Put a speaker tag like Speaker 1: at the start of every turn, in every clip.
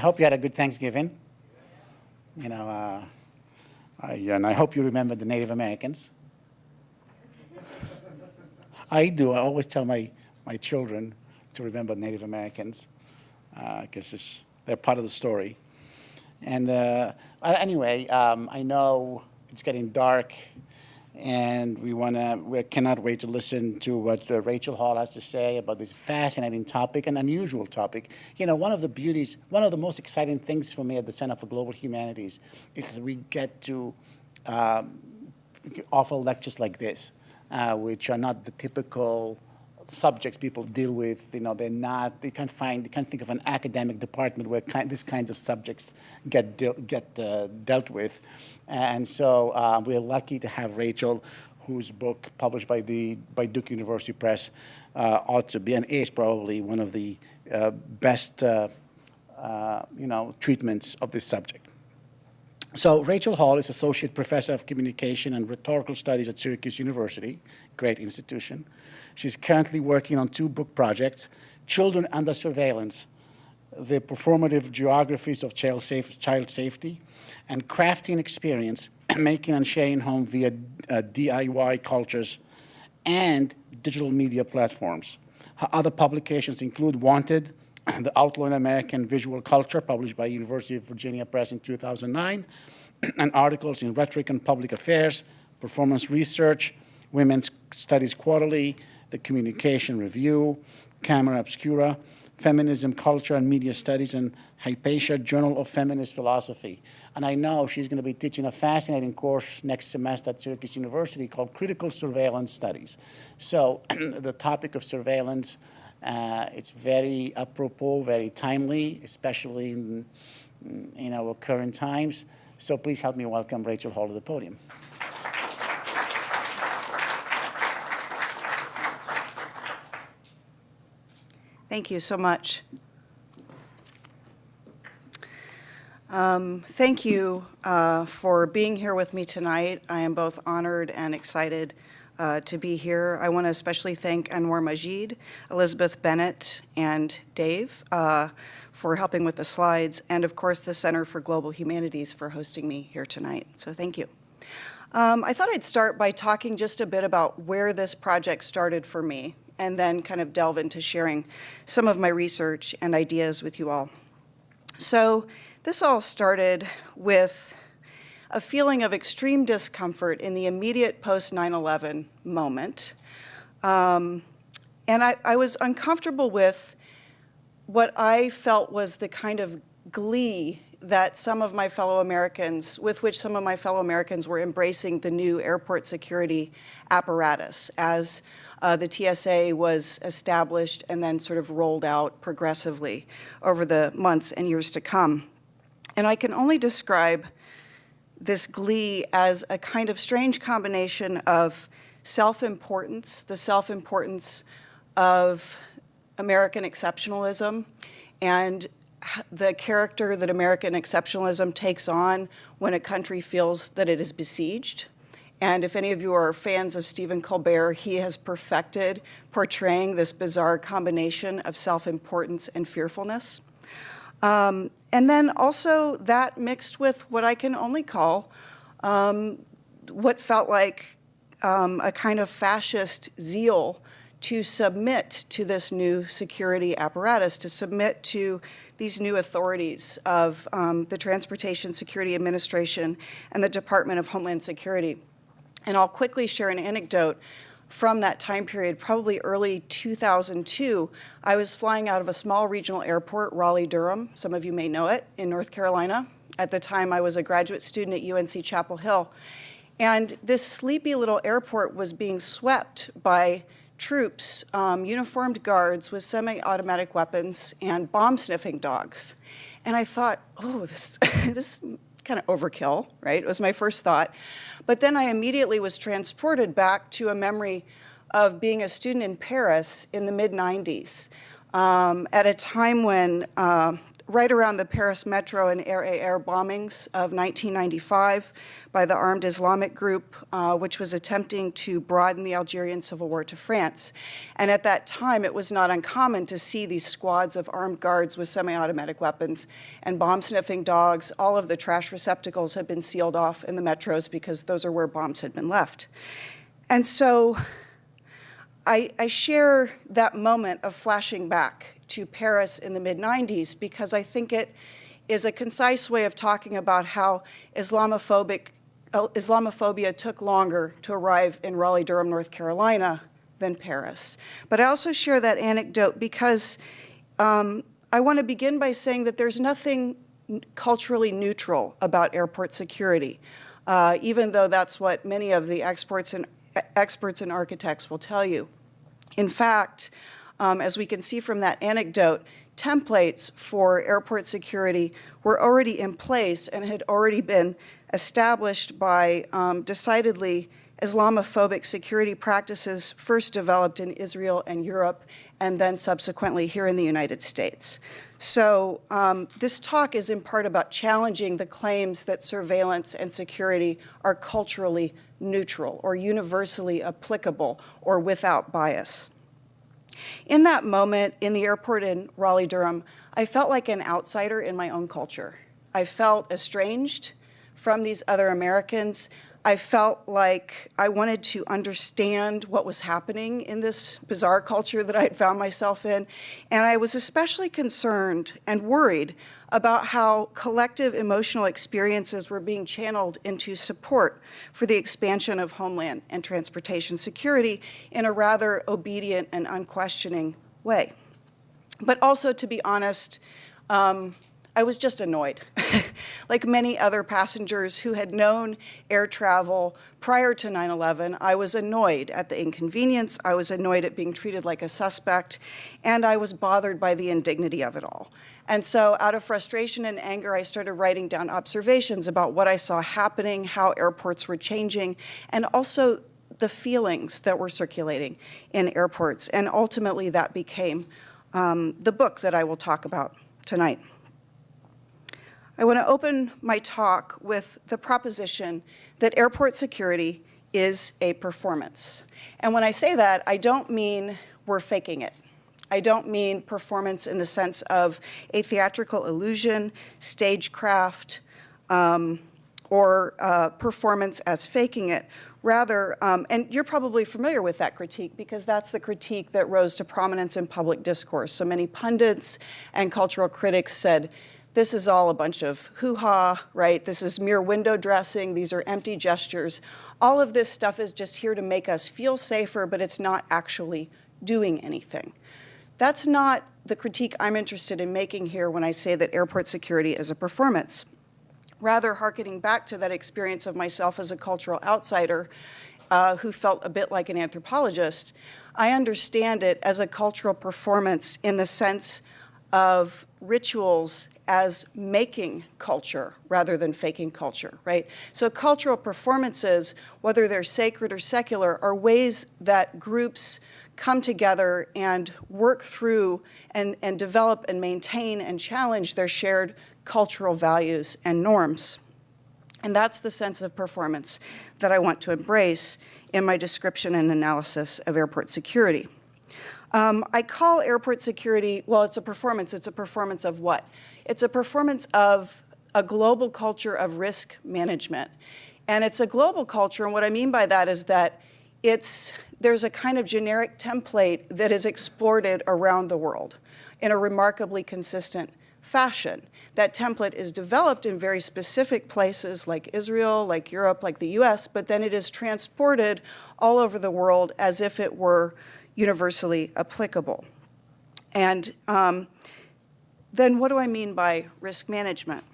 Speaker 1: hope you had a good Thanksgiving. You know, and I hope you remember the Native Americans. I do. I always tell my children to remember Native Americans because they're part of the story. And anyway, I know it's getting dark, and we cannot wait to listen to what Rachel Hall has to say about this fascinating topic, an unusual topic. You know, one of the most exciting things for me at the Center for Global Humanities is we get to offer lectures like this, which are not the typical subjects people deal with. You know, you can't think of an academic department where these kinds of subjects get dealt with. And so we're lucky to have Rachel, whose book published by Duke University Press ought to be and is probably one of the best treatments of this subject. So Rachel Hall is Associate Professor of Communication and Rhetorical Studies at Syracuse University, great institution. She's currently working on 2 book projects, Children Under Surveillance, The Performative Geographies of Child Safety, and Crafting Experience, Making and Sharing Home via DIY Cultures and Digital Media Platforms. Her other publications include Wanted, The Outlaw in American Visual Culture, published by University of Virginia Press in 2009, and articles in Rhetoric and Public Affairs, Performance Research, Women's Studies Quarterly, The Communication Review, Camera Obscura, Feminism, Culture, and Media Studies, and Hypatia, Journal of Feminist Philosophy. And I know she's going to be teaching a fascinating course next semester at Syracuse University called Critical Surveillance Studies. So the topic of surveillance, it's very apropos, very timely, especially in our current times. So please help me welcome Rachel Hall to the podium.
Speaker 2: Thank you so much. Thank you for being here with me tonight. I am both honored and excited to be here. I want to especially thank Anouar Majid, Elizabeth Bennett, and Dave for helping with the slides, and of course the Center for Global Humanities for hosting me here tonight. So thank you. I thought I'd start by talking just a bit about where this project started for me, and then kind of delve into sharing some of my research and ideas with you all. So this all started with a feeling of extreme discomfort in the immediate post-9/11 moment. And I was uncomfortable with what I felt was the kind of glee that some of my fellow Americans, with which some of my fellow Americans were embracing the new airport security apparatus as the TSA was established and then sort of rolled out progressively over the months and years to come. And I can only describe this glee as a kind of strange combination of self-importance, the self-importance of American exceptionalism, and the character that American exceptionalism takes on when a country feels that it is besieged. And if any of you are fans of Stephen Colbert, he has perfected portraying this bizarre combination of self-importance and fearfulness. And then also that mixed with what I can only call what felt like a kind of fascist zeal to submit to this new security apparatus, to submit to these new authorities of the Transportation Security Administration and the Department of Homeland Security. And I'll quickly share an anecdote from that time period, probably early 2002. I was flying out of a small regional airport, Raleigh-Durham, some of you may know it, in North Carolina. At the time, I was a graduate student at UNC Chapel Hill. And this sleepy little airport was being swept by troops, uniformed guards with semi-automatic weapons and bomb-sniffing dogs. And I thought, oh, this kind of overkill, right? It was my first thought. But then I immediately was transported back to a memory of being a student in Paris in the mid-90s, at a time when right around the Paris Metro and air-air bombings of 1995 by the armed Islamic group, which was attempting to broaden the Algerian civil war to France. And at that time, it was not uncommon to see these squads of armed guards with semi-automatic weapons and bomb-sniffing dogs. All of the trash receptacles had been sealed off in the metros because those are where bombs had been left. And so I share that moment of flashing back to Paris in the mid-90s because I think it is a concise way of talking about how Islamophobia took longer to arrive in Raleigh-Durham, North Carolina than Paris. But I also share that anecdote because I want to begin by saying that there's nothing culturally neutral about airport security, even though that's what many of the experts and architects will tell you. In fact, as we can see from that anecdote, templates for airport security were already in place and had already been established by decidedly Islamophobic security practices first developed in Israel and Europe, and then subsequently here in the United States. So this talk is in part about challenging the claims that surveillance and security are culturally neutral or universally applicable or without bias. In that moment in the airport in Raleigh-Durham, I felt like an outsider in my own culture. I felt estranged from these other Americans. I felt like I wanted to understand what was happening in this bizarre culture that I had found myself in. And I was especially concerned and worried about how collective emotional experiences were being channeled into support for the expansion of homeland and transportation security in a rather obedient and unquestioning way. But also, to be honest, I was just annoyed. Like many other passengers who had known air travel prior to 9/11, I was annoyed at the inconvenience, I was annoyed at being treated like a suspect, and I was bothered by the indignity of it all. And so out of frustration and anger, I started writing down observations about what I saw happening, how airports were changing, and also the feelings that were circulating in airports. And ultimately, that became the book that I will talk about tonight. I want to open my talk with the proposition that airport security is a performance. And when I say that, I don't mean we're faking it. I don't mean performance in the sense of a theatrical illusion, stagecraft, or performance as faking it. Rather, and you're probably familiar with that critique because that's the critique that rose to prominence in public discourse. So many pundits and cultural critics said, this is all a bunch of hoo-ha, right? This is mere window dressing. These are empty gestures. All of this stuff is just here to make us feel safer, but it's not actually doing anything. That's not the critique I'm interested in making here when I say that airport security is a performance. Rather, hearkening back to that experience of myself as a cultural outsider who felt a bit like an anthropologist, I understand it as a cultural performance in the sense of rituals as making culture rather than faking culture, right? So cultural performances, whether they're sacred or secular, are ways that groups come together and work through and develop and maintain and challenge their shared cultural values and norms. And that's the sense of performance that I want to embrace in my description and analysis of airport security. I call airport security, well, it's a performance. It's a performance of what? It's a performance of a global culture of risk management. And it's a global culture, and what I mean by that is that there's a kind of generic template that is exported around the world in a remarkably consistent fashion. That template is developed in very specific places like Israel, like Europe, like the US, but then it is transported all over the world as if it were universally applicable. And then what do I mean by risk management?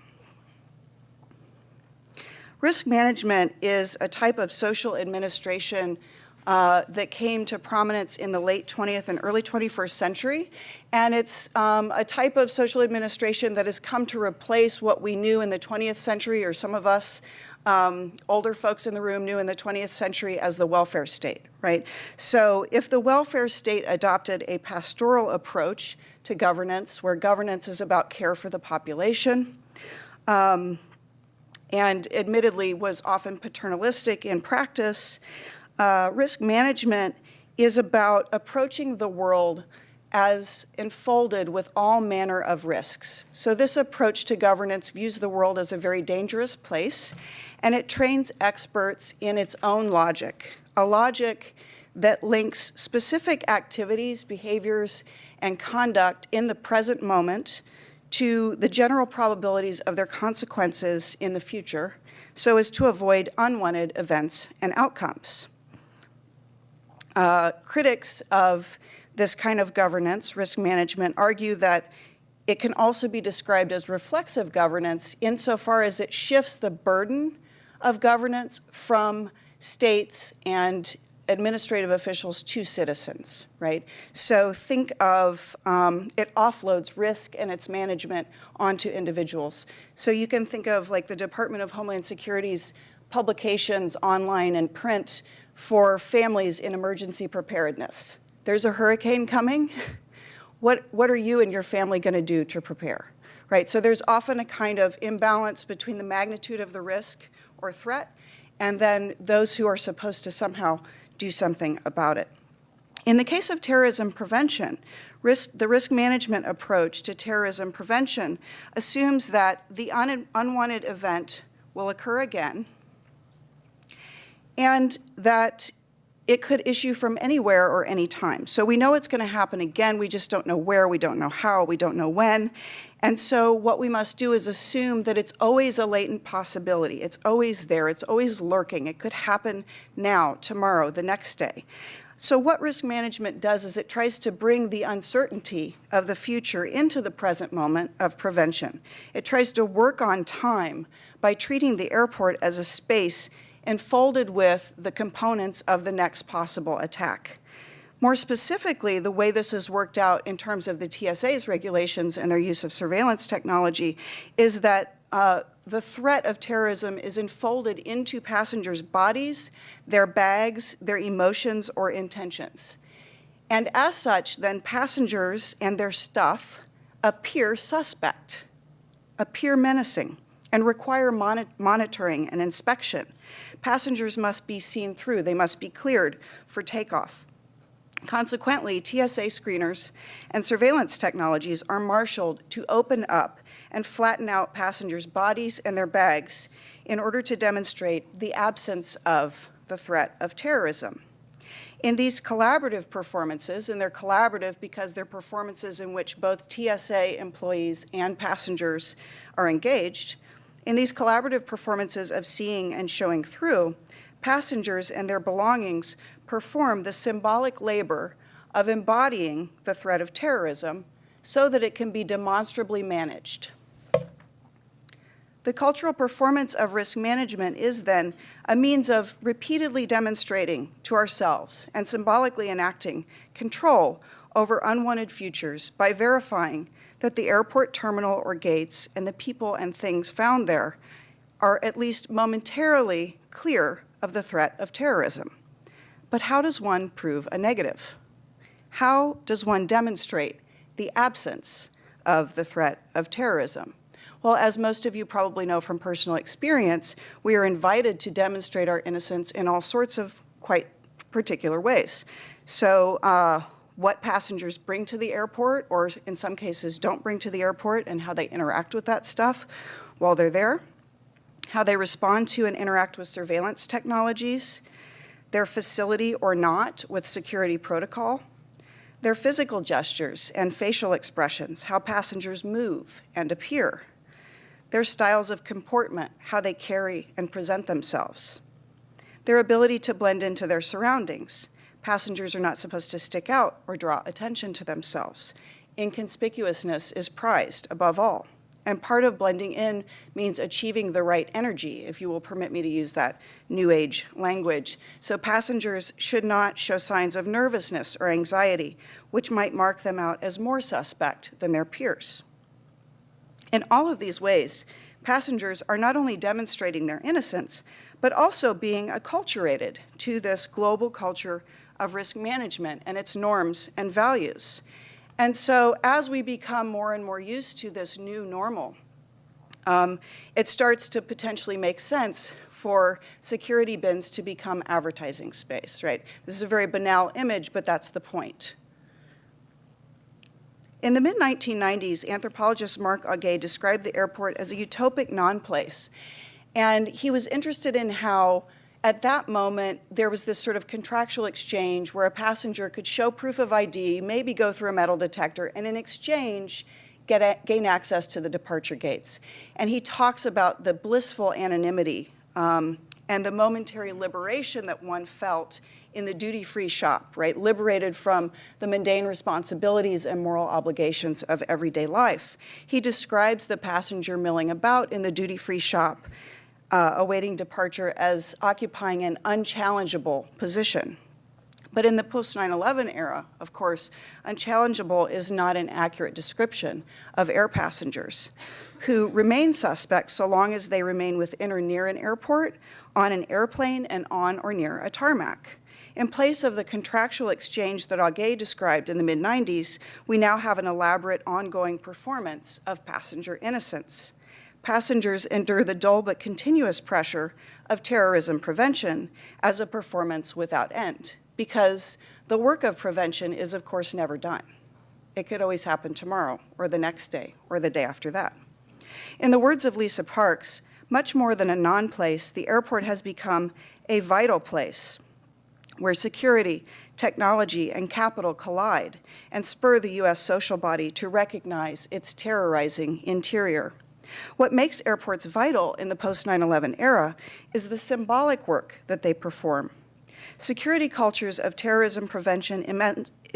Speaker 2: Risk management is a type of social administration that came to prominence in the late 20th and early 21st century. And it's a type of social administration that has come to replace what we knew in the 20th century, or some of us older folks in the room knew in the 20th century as the welfare state, right? So if the welfare state adopted a pastoral approach to governance, where governance is about care for the population, and admittedly was often paternalistic in practice, risk management is about approaching the world as enfolded with all manner of risks. So this approach to governance views the world as a very dangerous place, and it trains experts in its own logic, a logic that links specific activities, behaviors, and conduct in the present moment to the general probabilities of their consequences in the future, so as to avoid unwanted events and outcomes. Critics of this kind of governance, risk management, argue that it can also be described as reflexive governance insofar as it shifts the burden of governance from states and administrative officials to citizens, right? So think of, it offloads risk and its management onto individuals. So you can think of like the Department of Homeland Security's publications online and print for families in emergency preparedness. There's a hurricane coming. What are you and your family going to do to prepare, right? So there's often a kind of imbalance between the magnitude of the risk or threat and then those who are supposed to somehow do something about it. In the case of terrorism prevention, the risk management approach to terrorism prevention assumes that the unwanted event will occur again and that it could issue from anywhere or any time. So we know it's going to happen again. We just don't know where, we don't know how, we don't know when. And so what we must do is assume that it's always a latent possibility. It's always there. It's always lurking. It could happen now, tomorrow, the next day. So what risk management does is it tries to bring the uncertainty of the future into the present moment of prevention. It tries to work on time by treating the airport as a space enfolded with the components of the next possible attack. More specifically, the way this is worked out in terms of the TSA's regulations and their use of surveillance technology is that the threat of terrorism is enfolded into passengers' bodies, their bags, their emotions, or intentions. And as such, then passengers and their stuff appear suspect, appear menacing, and require monitoring and inspection. Passengers must be seen through. They must be cleared for takeoff. Consequently, TSA screeners and surveillance technologies are marshaled to open up and flatten out passengers' bodies and their bags in order to demonstrate the absence of the threat of terrorism. In these collaborative performances, and they're collaborative because they're performances in which both TSA employees and passengers are engaged, in these collaborative performances of seeing and showing through, passengers and their belongings perform the symbolic labor of embodying the threat of terrorism so that it can be demonstrably managed. The cultural performance of risk management is then a means of repeatedly demonstrating to ourselves and symbolically enacting control over unwanted futures by verifying that the airport terminal or gates and the people and things found there are at least momentarily clear of the threat of terrorism. But how does one prove a negative? How does one demonstrate the absence of the threat of terrorism? Well, as most of you probably know from personal experience, we are invited to demonstrate our innocence in all sorts of quite particular ways. So what passengers bring to the airport, or in some cases don't bring to the airport, and how they interact with that stuff while they're there, how they respond to and interact with surveillance technologies, their facility or not with security protocol, their physical gestures and facial expressions, how passengers move and appear, their styles of comportment, how they carry and present themselves, their ability to blend into their surroundings. Passengers are not supposed to stick out or draw attention to themselves. Inconspicuousness is prized above all. And part of blending in means achieving the right energy, if you will permit me to use that new age language. So passengers should not show signs of nervousness or anxiety, which might mark them out as more suspect than their peers. In all of these ways, Passengers are not only demonstrating their innocence, but also being acculturated to this global culture of risk management and its norms and values. And so as we become more and more used to this new normal, it starts to potentially make sense for security bins to become advertising space, right? This is a very banal image, but that's the point. In the mid-1990s, anthropologist Marc Augé described the airport as a utopic non-place. And he was interested in how, at that moment, there was this sort of contractual exchange where a passenger could show proof of ID, maybe go through a metal detector, and in exchange, gain access to the departure gates. And he talks about the blissful anonymity and the momentary liberation that one felt in the duty-free shop, right? Liberated from the mundane responsibilities and moral obligations of everyday life. He describes the passenger milling about in the duty-free shop, awaiting departure, as occupying an unchallengeable position. But in the post-9/11 era, of course, unchallengeable is not an accurate description of air passengers who remain suspects so long as they remain within or near an airport, on an airplane, and on or near a tarmac. In place of the contractual exchange that Augé described in the mid-90s, we now have an elaborate ongoing performance of passenger innocence. Passengers endure the dull but continuous pressure of terrorism prevention as a performance without end, because the work of prevention is, of course, never done. It could always happen tomorrow, or the next day, or the day after that. In the words of Lisa Parks, much more than a non-place, the airport has become a vital place where security, technology, and capital collide and spur the U.S. social body to recognize its terrorizing interior. What makes airports vital in the post-9/11 era is the symbolic work that they perform. Security cultures of terrorism prevention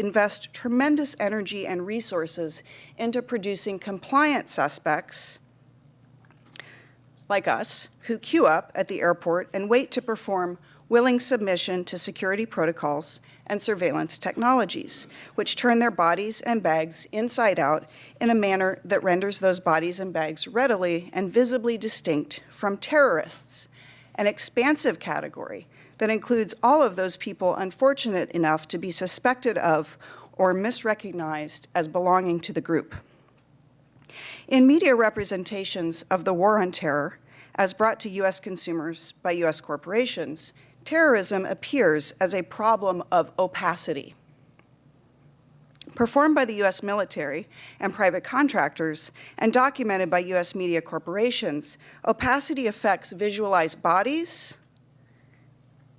Speaker 2: invest tremendous energy and resources into producing compliant suspects like us, who queue up at the airport and wait to perform willing submission to security protocols and surveillance technologies, which turn their bodies and bags inside out in a manner that renders those bodies and bags readily and visibly distinct from terrorists, an expansive category that includes all of those people unfortunate enough to be suspected of or misrecognized as belonging to the group. In media representations of the war on terror, as brought to U.S. consumers by U.S. corporations, terrorism appears as a problem of opacity. Performed by the U.S. military and private contractors and documented by U.S. media corporations, opacity affects visualized bodies,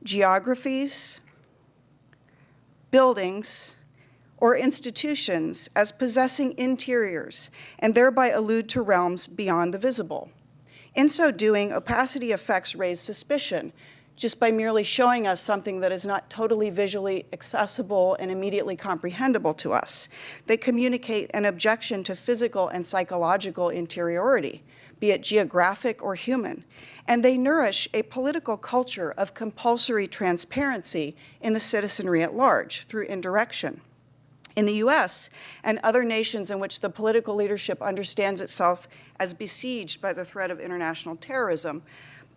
Speaker 2: geographies, buildings, or institutions as possessing interiors and thereby allude to realms beyond the visible. In so doing, opacity effects raise suspicion just by merely showing us something that is not totally visually accessible and immediately comprehensible to us. They communicate an objection to physical and psychological interiority, be it geographic or human, and they nourish a political culture of compulsory transparency in the citizenry at large through indirection. In the US and other nations in which the political leadership understands itself as besieged by the threat of international terrorism,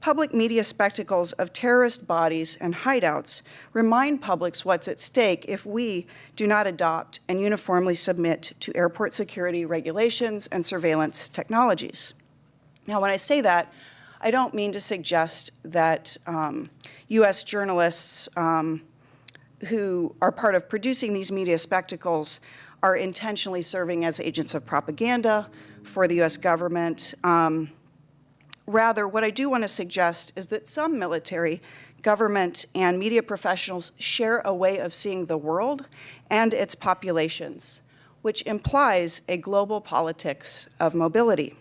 Speaker 2: public media spectacles of terrorist bodies and hideouts remind publics what's at stake if we do not adopt and uniformly submit to airport security regulations and surveillance technologies. Now, when I say that, I don't mean to suggest that US journalists who are part of producing these media spectacles are intentionally serving as agents of propaganda for the US government. Rather, what I do want to suggest is that some military, government, and media professionals share a way of seeing the world and its populations, which implies a global politics of mobility.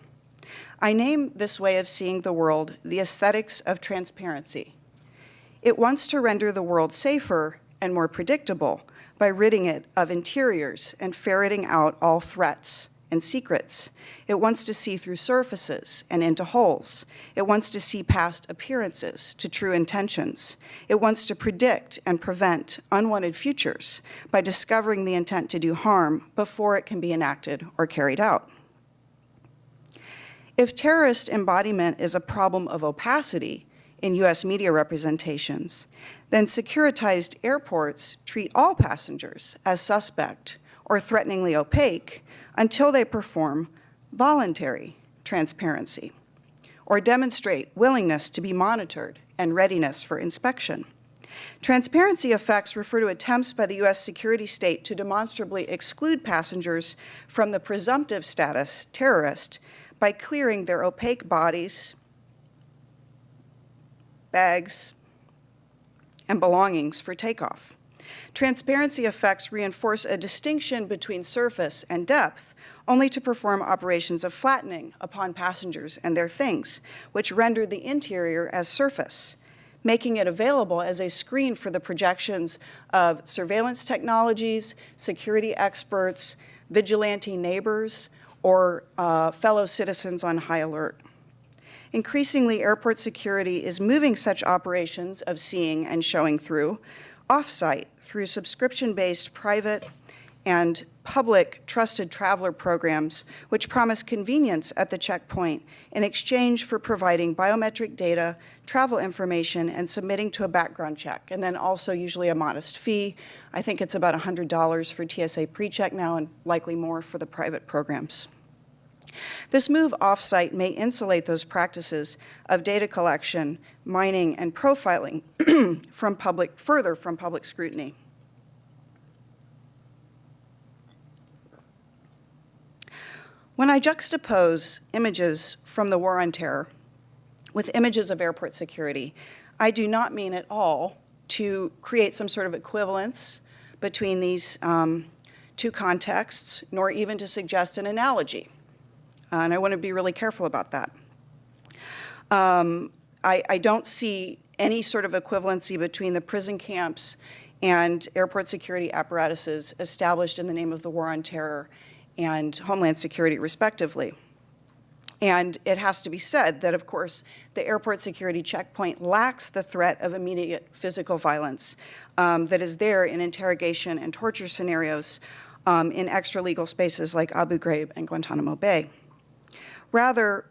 Speaker 2: I name this way of seeing the world the aesthetics of transparency. It wants to render the world safer and more predictable by ridding it of interiors and ferreting out all threats and secrets. It wants to see through surfaces and into holes. It wants to see past appearances to true intentions. It wants to predict and prevent unwanted futures by discovering the intent to do harm before it can be enacted or carried out. If terrorist embodiment is a problem of opacity in U.S. media representations, then securitized airports treat all passengers as suspect or threateningly opaque until they perform voluntary transparency or demonstrate willingness to be monitored and readiness for inspection. Transparency effects refer to attempts by the U.S. security state to demonstrably exclude passengers from the presumptive status terrorist by clearing their opaque bodies, bags, and belongings for takeoff. Transparency effects reinforce a distinction between surface and depth, only to perform operations of flattening upon passengers and their things, which render the interior as surface, making it available as a screen for the projections of surveillance technologies, security experts, vigilante neighbors, or fellow citizens on high alert. Increasingly, airport security is moving such operations of seeing and showing through off-site through subscription-based private and public trusted traveler programs, which promise convenience at the checkpoint in exchange for providing biometric data, travel information, and submitting to a background check, and then also usually a modest fee. I think it's about $100 for TSA PreCheck now and likely more for the private programs. This move off-site may insulate those practices of data collection, mining, and profiling further from public scrutiny. When I juxtapose images from the War on Terror with images of airport security, I do not mean at all to create some sort of equivalence between these two contexts, nor even to suggest an analogy. And I want to be really careful about that. I don't see any sort of equivalency between the prison camps and airport security apparatuses established in the name of the War on Terror and Homeland Security, respectively. And it has to be said that, of course, the airport security checkpoint lacks the threat of immediate physical violence that is there in interrogation and torture scenarios in extra-legal spaces like Abu Ghraib and Guantanamo Bay. Rather,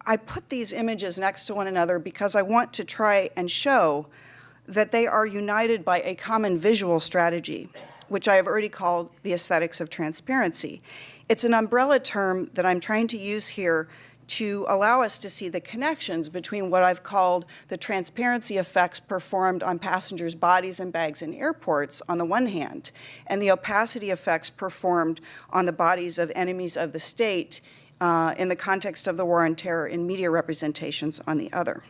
Speaker 2: I put these images next to one another because I want to try and show that they are united by a common visual strategy, which I have already called the aesthetics of transparency. It's an umbrella term that I'm trying to use here to allow us to see the connections between what I've called the transparency effects performed on passengers' bodies and bags in airports on the one hand, and the opacity effects performed on the bodies of enemies of the state in the context of the War on Terror in media representations on the other.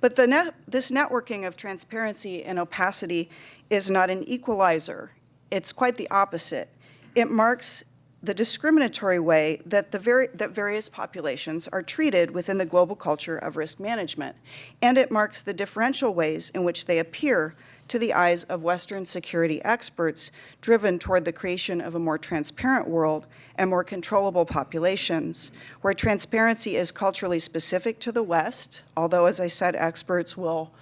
Speaker 2: But this networking of transparency and opacity is not an equalizer. It's quite the opposite. It marks the discriminatory way that various populations are treated within the global culture of risk management, and it marks the differential ways in which they appear to the eyes of Western security experts driven toward the creation of a more transparent world and more controllable populations, where transparency is culturally specific to the West, although, as I said, experts will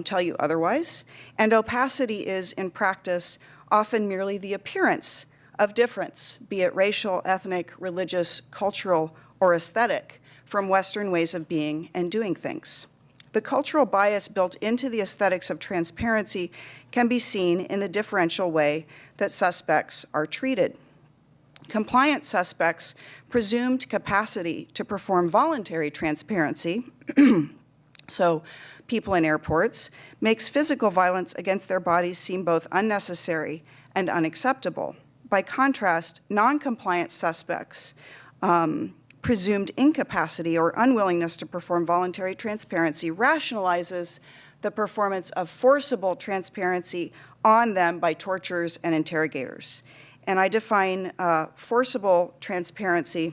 Speaker 2: tell you otherwise, and opacity is, in practice, often merely the appearance of difference, be it racial, ethnic, religious, cultural, or aesthetic, from Western ways of being and doing things. The cultural bias built into the aesthetics of transparency can be seen in the differential way that suspects are treated. Compliant suspects' presumed capacity to perform voluntary transparency, so people in airports, makes physical violence against their bodies seem both unnecessary and unacceptable. By contrast, non-compliant suspects' presumed incapacity or unwillingness to perform voluntary transparency rationalizes the performance of forcible transparency on them by torturers and interrogators. And I define forcible transparency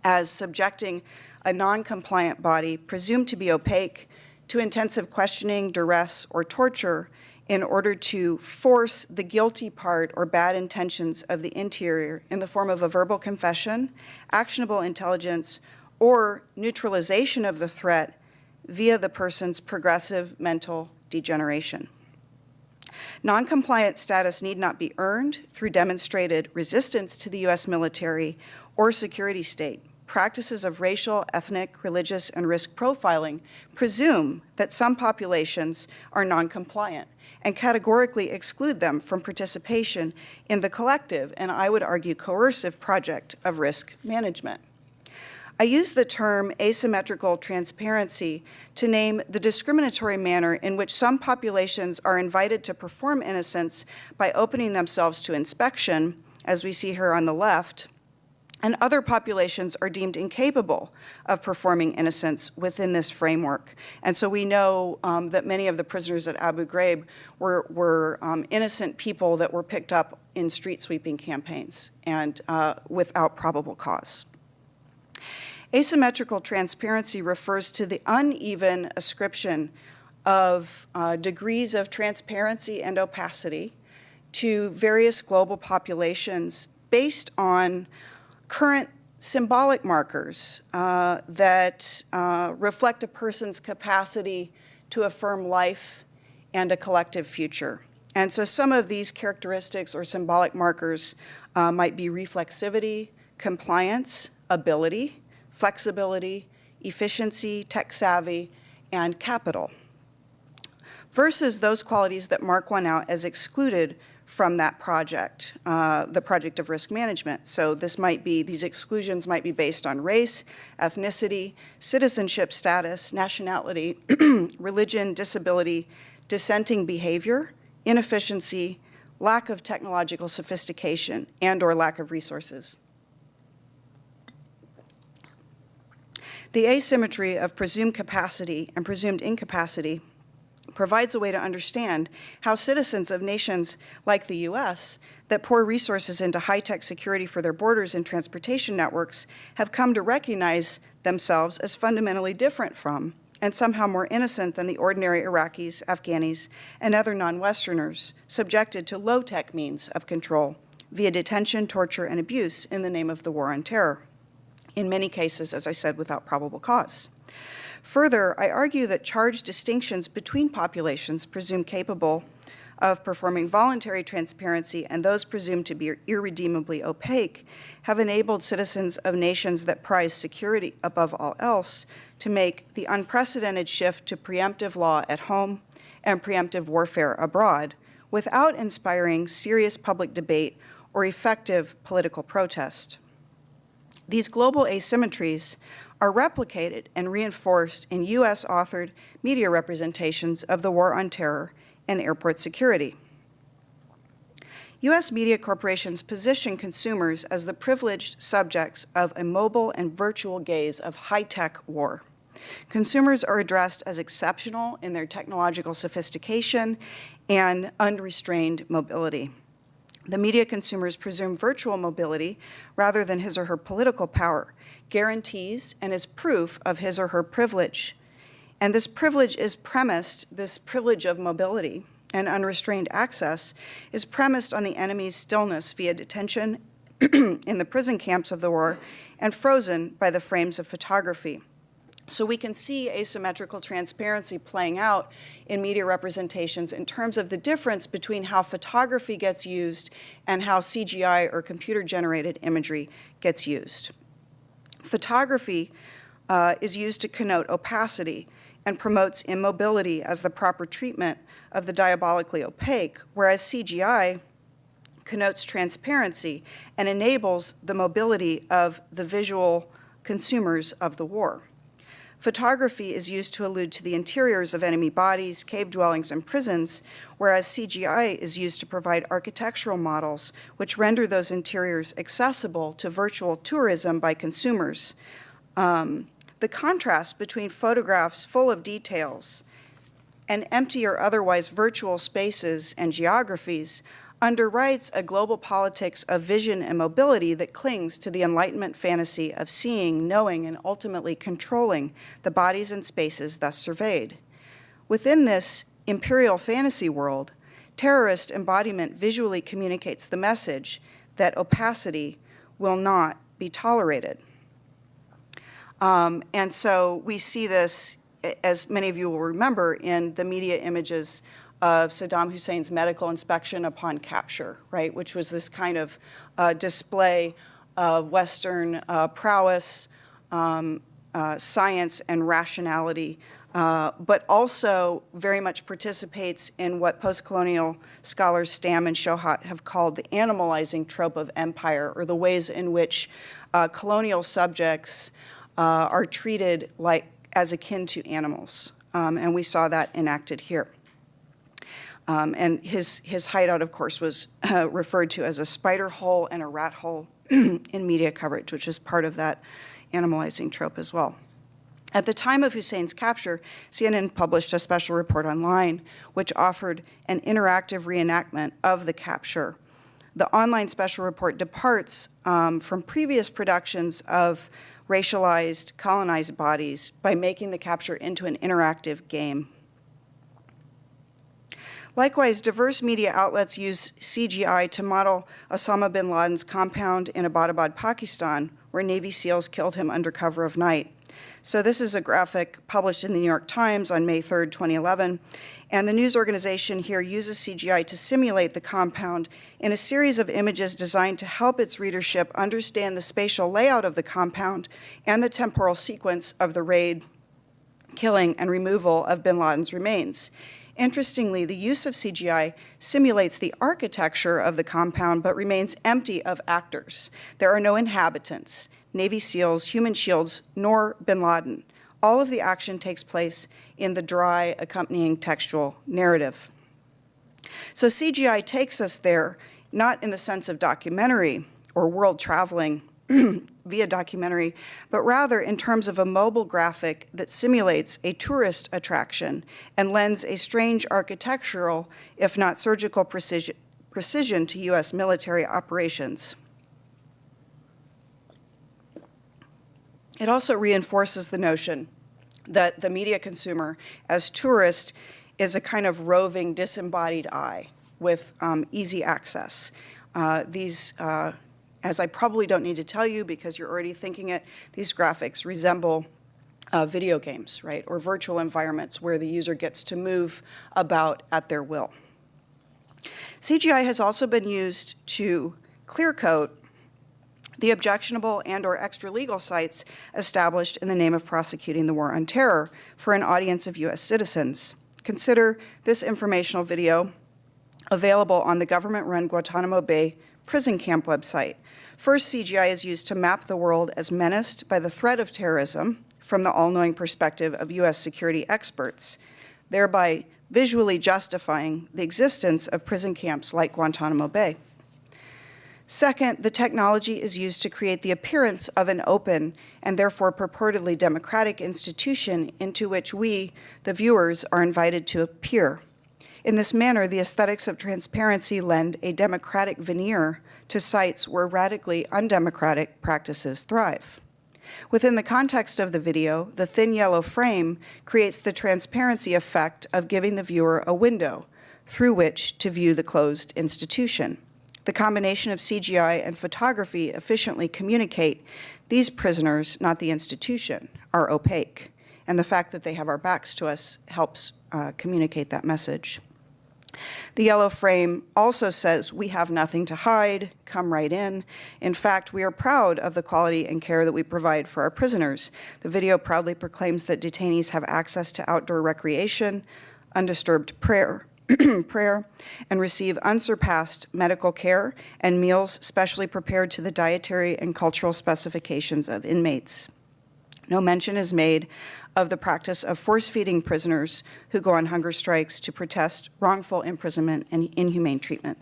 Speaker 2: as subjecting a non-compliant body presumed to be opaque to intensive questioning, duress, or torture in order to force the guilty part or bad intentions of the interior in the form of a verbal confession, actionable intelligence, or neutralization of the threat via the person's progressive mental degeneration. Non-compliant status need not be earned through demonstrated resistance to the U.S. military or security state, practices of racial, ethnic, religious, and risk profiling presume that some populations are non-compliant and categorically exclude them from participation in the collective, and I would argue coercive, project of risk management. I use the term asymmetrical transparency to name the discriminatory manner in which some populations are invited to perform innocence by opening themselves to inspection, as we see here on the left, and other populations are deemed incapable of performing innocence within this framework. And so we know that many of the prisoners at Abu Ghraib were innocent people that were picked up in street sweeping campaigns and without probable cause. Asymmetrical transparency refers to the uneven ascription of degrees of transparency and opacity to various global populations based on current symbolic markers that reflect a person's capacity to affirm life and a collective future. And so some of these characteristics or symbolic markers might be reflexivity, compliance, ability, flexibility, efficiency, tech savvy, and capital, versus those qualities that mark one out as excluded from that project, the project of risk management. So these exclusions might be based on race, ethnicity, citizenship status, nationality, religion, disability, dissenting behavior, inefficiency, lack of technological sophistication, and/or lack of resources. The asymmetry of presumed capacity and presumed incapacity provides a way to understand how citizens of nations like the U.S. that pour resources into high-tech security for their borders and transportation networks have come to recognize themselves as fundamentally different from and somehow more innocent than the ordinary Iraqis, Afghanis, and other non-Westerners subjected to low-tech means of control via detention, torture, and abuse in the name of the war on terror, in many cases, as I said, without probable cause. Further, I argue that charged distinctions between populations presumed capable of performing voluntary transparency and those presumed to be irredeemably opaque have enabled citizens of nations that prize security above all else to make the unprecedented shift to preemptive law at home and preemptive warfare abroad without inspiring serious public debate or effective political protest. These global asymmetries are replicated and reinforced in U.S.-authored media representations of the war on terror and airport security. U.S. media corporations position consumers as the privileged subjects of a mobile and virtual gaze of high-tech war. Consumers are addressed as exceptional in their technological sophistication and unrestrained mobility. The media consumers presume virtual mobility rather than his or her political power, guarantees and is proof of his or her privilege. And this privilege is premised, this privilege of mobility and unrestrained access is premised on the enemy's stillness via detention in the prison camps of the war and frozen by the frames of photography. So we can see asymmetrical transparency playing out in media representations in terms of the difference between how photography gets used and how CGI or computer-generated imagery gets used. Photography is used to connote opacity and promotes immobility as the proper treatment of the diabolically opaque, whereas CGI connotes transparency and enables the mobility of the visual consumers of the war. Photography is used to allude to the interiors of enemy bodies, cave dwellings, and prisons, whereas CGI is used to provide architectural models which render those interiors accessible to virtual tourism by consumers. The contrast between photographs full of details and empty or otherwise virtual spaces and geographies underwrites a global politics of vision and mobility that clings to the Enlightenment fantasy of seeing, knowing, and ultimately controlling the bodies and spaces thus surveyed. Within this imperial fantasy world, terrorist embodiment visually communicates the message that opacity will not be tolerated. And so we see this, as many of you will remember, in the media images of Saddam Hussein's medical inspection upon capture, right, which was this kind of display of Western prowess, science, and rationality, but also very much participates in what post-colonial scholars Stam and Shohat have called the animalizing trope of empire, or the ways in which colonial subjects are treated as akin to animals. And we saw that enacted here. And his hideout, of course, was referred to as a spider hole and a rat hole in media coverage, which is part of that animalizing trope as well. At the time of Hussein's capture, CNN published a special report online which offered an interactive reenactment of the capture. The online special report departs from previous productions of racialized, colonized bodies by making the capture into an interactive game. Likewise, diverse media outlets use CGI to model Osama bin Laden's compound in Abbottabad, Pakistan, where Navy SEALs killed him under cover of night. So this is a graphic published in the New York Times on May 3rd, 2011, and the news organization here uses CGI to simulate the compound in a series of images designed to help its readership understand the spatial layout of the compound and the temporal sequence of the raid, killing, and removal of bin Laden's remains. Interestingly, the use of CGI simulates the architecture of the compound but remains empty of actors. There are no inhabitants, Navy SEALs, human shields, nor bin Laden. All of the action takes place in the dry, accompanying textual narrative. So CGI takes us there, not in the sense of documentary or world traveling via documentary, but rather in terms of a mobile graphic that simulates a tourist attraction and lends a strange architectural, if not surgical precision to U.S. military operations. It also reinforces the notion that the media consumer, as tourist, is a kind of roving, disembodied eye with easy access. As I probably don't need to tell you because you're already thinking it, these graphics resemble video games, right, or virtual environments where the user gets to move about at their will. CGI has also been used to clear coat the objectionable and or extra-legal sites established in the name of prosecuting the war on terror for an audience of U.S. citizens. Consider this informational video available on the government-run Guantanamo Bay prison camp website. First, CGI is used to map the world as menaced by the threat of terrorism from the all-knowing perspective of U.S. security experts, thereby visually justifying the existence of prison camps like Guantanamo Bay. Second, the technology is used to create the appearance of an open and therefore purportedly democratic institution into which we, the viewers, are invited to appear. In this manner, the aesthetics of transparency lend a democratic veneer to sites where radically undemocratic practices thrive. Within the context of the video, the thin yellow frame creates the transparency effect of giving the viewer a window through which to view the closed institution. The combination of CGI and photography efficiently communicate these prisoners, not the institution, are opaque. And the fact that they have our backs to us helps communicate that message. The yellow frame also says, "We have nothing to hide, come right in." In fact, we are proud of the quality and care that we provide for our prisoners. The video proudly proclaims that detainees have access to outdoor recreation, undisturbed prayer, and receive unsurpassed medical care and meals specially prepared to the dietary and cultural specifications of inmates. No mention is made of the practice of force-feeding prisoners who go on hunger strikes to protest wrongful imprisonment and inhumane treatment.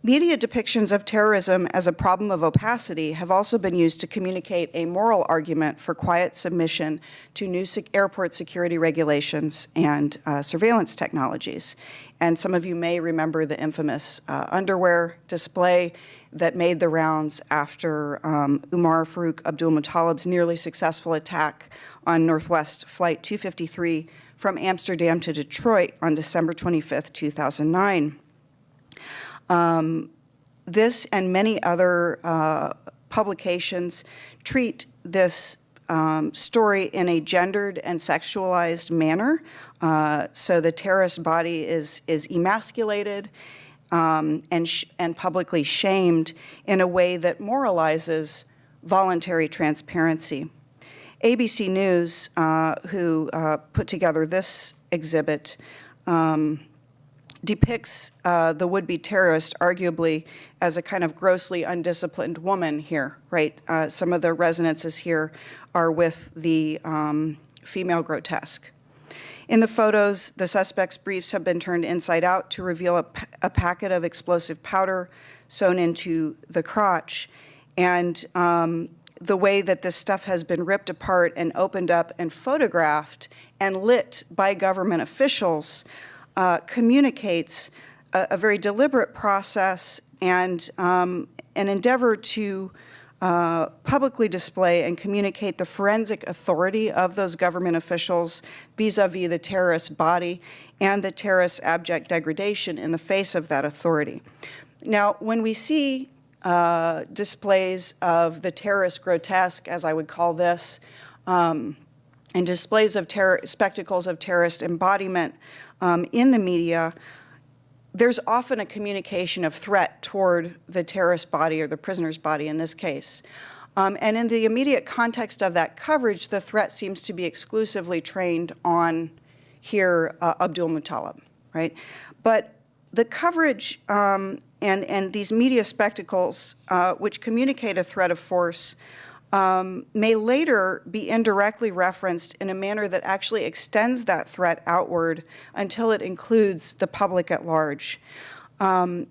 Speaker 2: Media depictions of terrorism as a problem of opacity have also been used to communicate a moral argument for quiet submission to new airport security regulations and surveillance technologies. And some of you may remember the infamous underwear display that made the rounds after Umar Farouk Abdul-Muttalib's nearly successful attack on Northwest Flight 253 from Amsterdam to Detroit on December 25th, 2009. This and many other publications treat this story in a gendered and sexualized manner. So the terrorist body is emasculated and publicly shamed in a way that moralizes voluntary transparency. ABC News, who put together this exhibit, depicts the would-be terrorist arguably as a kind of grossly undisciplined woman here, right? Some of the resonances here are with the female grotesque. In the photos, the suspect's briefs have been turned inside out to reveal a packet of explosive powder sewn into the crotch. And the way that this stuff has been ripped apart and opened up and photographed and lit by government officials communicates a very deliberate process and an endeavor to publicly display and communicate the forensic authority of those government officials vis-a-vis the terrorist body and the terrorist's abject degradation in the face of that authority. Now, when we see displays of the terrorist grotesque, as I would call this, and displays of spectacles of terrorist embodiment in the media, there's often a communication of threat toward the terrorist body or the prisoner's body in this case. And in the immediate context of that coverage, the threat seems to be exclusively trained on here Abdul Muttalib, right? But the coverage and these media spectacles, which communicate a threat of force, may later be indirectly referenced in a manner that actually extends that threat outward until it includes the public at large. And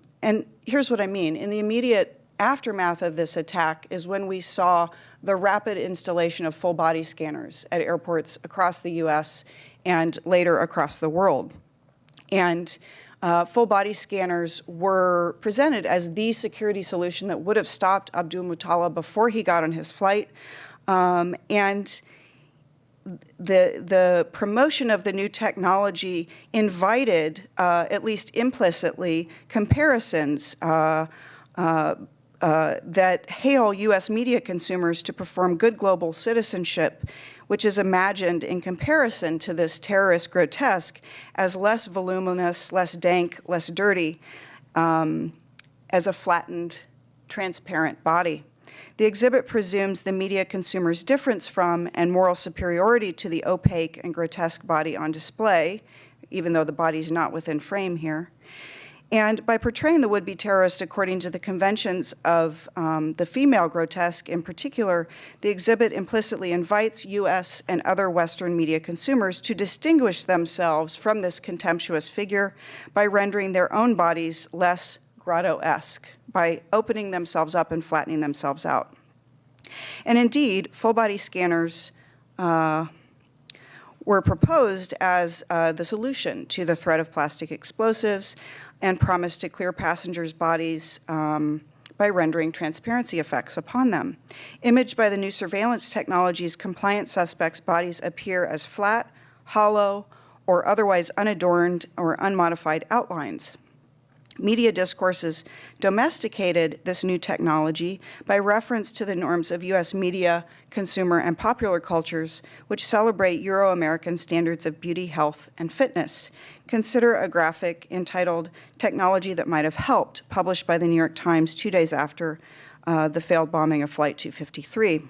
Speaker 2: here's what I mean. In the immediate aftermath of this attack is when we saw the rapid installation of full body scanners at airports across the US and later across the world. And full body scanners were presented as the security solution that would have stopped Abdul Muttalib before he got on his flight. And the promotion of the new technology invited, at least implicitly, comparisons that hail U.S. media consumers to perform good global citizenship, which is imagined in comparison to this terrorist grotesque as less voluminous, less dank, less dirty, as a flattened, transparent body. The exhibit presumes the media consumer's difference from and moral superiority to the opaque and grotesque body on display, even though the body's not within frame here. And by portraying the would-be terrorist according to the conventions of the female grotesque in particular, the exhibit implicitly invites U.S. and other Western media consumers to distinguish themselves from this contemptuous figure by rendering their own bodies less grotto-esque, by opening themselves up and flattening themselves out. And indeed, full-body scanners were proposed as the solution to the threat of plastic explosives and promised to clear passengers' bodies by rendering transparency effects upon them. Imaged by the new surveillance technologies, compliant suspects' bodies appear as flat, hollow, or otherwise unadorned or unmodified outlines. Media discourses domesticated this new technology by reference to the norms of U.S. media, consumer, and popular cultures, which celebrate Euro-American standards of beauty, health, and fitness. Consider a graphic entitled "Technology That Might Have Helped," published by the New York Times 2 days after the failed bombing of Flight 253.